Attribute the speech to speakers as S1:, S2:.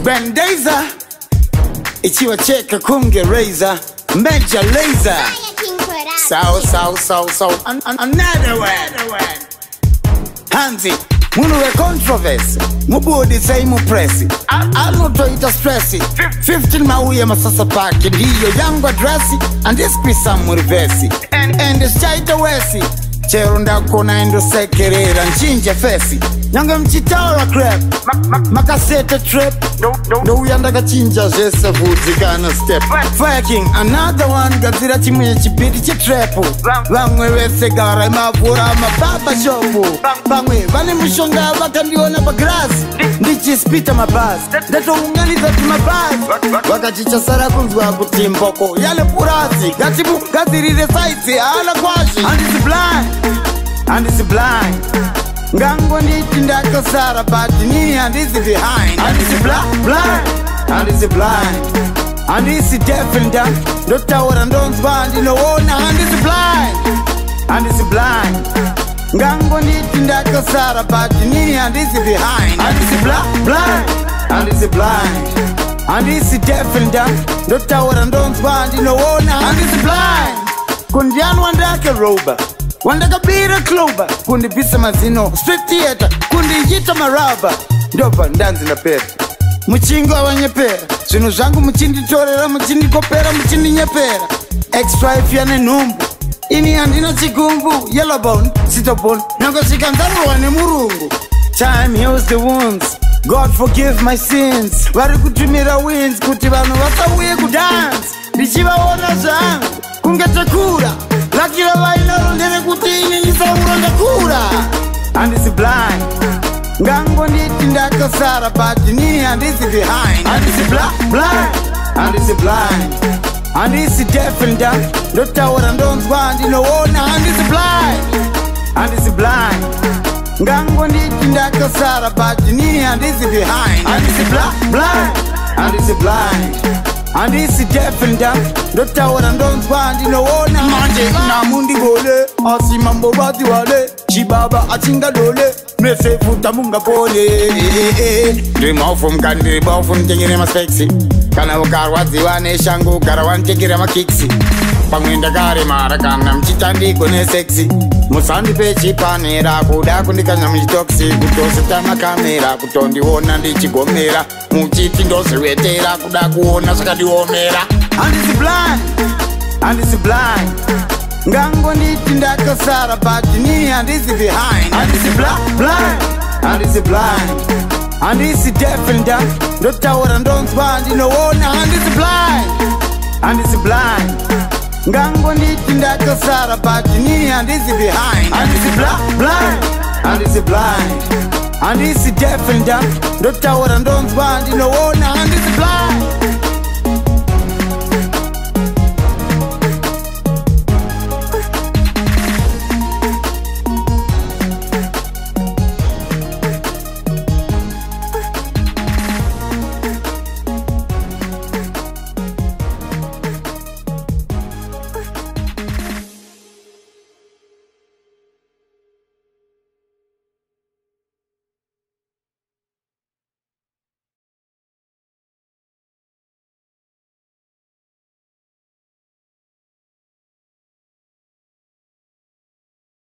S1: Bandaza ichiwa cheka kunge razor Major laser So another one Handizi Munuwe controversy Mubudi say mu presi Aluto ita stressi 15 mauye masasa paki Ndiyo yangu addressi And this pisa murivesi And this chaita wesi Cherunda kona endo sekerera Nchinja fesi Nyanga mchitaura crap Makasete trip No uyandaka chinja jesa vuzi gana step Fucking another one Gazira chimuye chibiti chitrepu Vangwe wese gara imavura mababa shopu Vangwe vani mshonga waka ndiona bagrasi Ndichi spita mabasi Dato unganiza timabasi Waka chicha sara kunzwa kutimboko Yale purasi Gatibu gazirire saiti ala kwashi Handizi blind Ngango niti ndaka sara But nini Handizi behind Handizi blind Handizi deaf and dumb Dota wara ndonzi bandi no ona Handizi blind Ngango niti ndaka sara But nini Handizi behind Handizi blind Handizi deaf and dumb Dota wara ndonzi bandi no ona Handizi blind Kundianu wandaka roba Wandaka bira kloba Kundi bisa mazino Street theater Kundi yita maraba Ndopa ndanzi na pera Muchingo awanye pera Sinu zangu mchindi torera Mchindi kopera Mchindi nyepera X5 yane numbu Ini andina chigumbu Yellow bone Sito bone Nango shikandaru wane murungu Time heals the wounds God forgive my sins Wari kutumira wins Kuti vanu wasawe kudance Bichiva ona zangu Kungetakura Lakira vainaro ndere kuti ini nisaura ndakura Handizi blind Ngango nditi ndakasara But nini Handizi behind Handizi blind Handizi deaf and dumb Ndotaura ndonzwa ndinoona Handizi blind Ngango nditi ndakasara But nini Handizi behind Handizi blind Handizi deaf and dumb Ndotaura ndonzwa ndinoona Manje namundi gole Asima mbobati wale Chibaba achinga dole Mese futa munga pole Dream of mkandiri bofu mtengire maspeksi Kana ukarwazi wane shangu Karawan tekire makiksi Pangwenda kare marakana mchitandi kone sexy Musandi pechi panera Kuda kundikanya mjitoksi Kutosita makamera Kutondi wona ndichi gomera Mchiti ndosi wetera Kuda kuona sakadi womera Handizi blind Ngango niti ndakasara But nini Handizi behind Handizi blind Handizi deaf and dumb Ndotaura ndonzi bandi noona Handizi blind Ngango niti ndakasara But nini Handizi behind Handizi blind Handizi deaf and dumb Ndotaura ndonzi bandi noona Handizi blind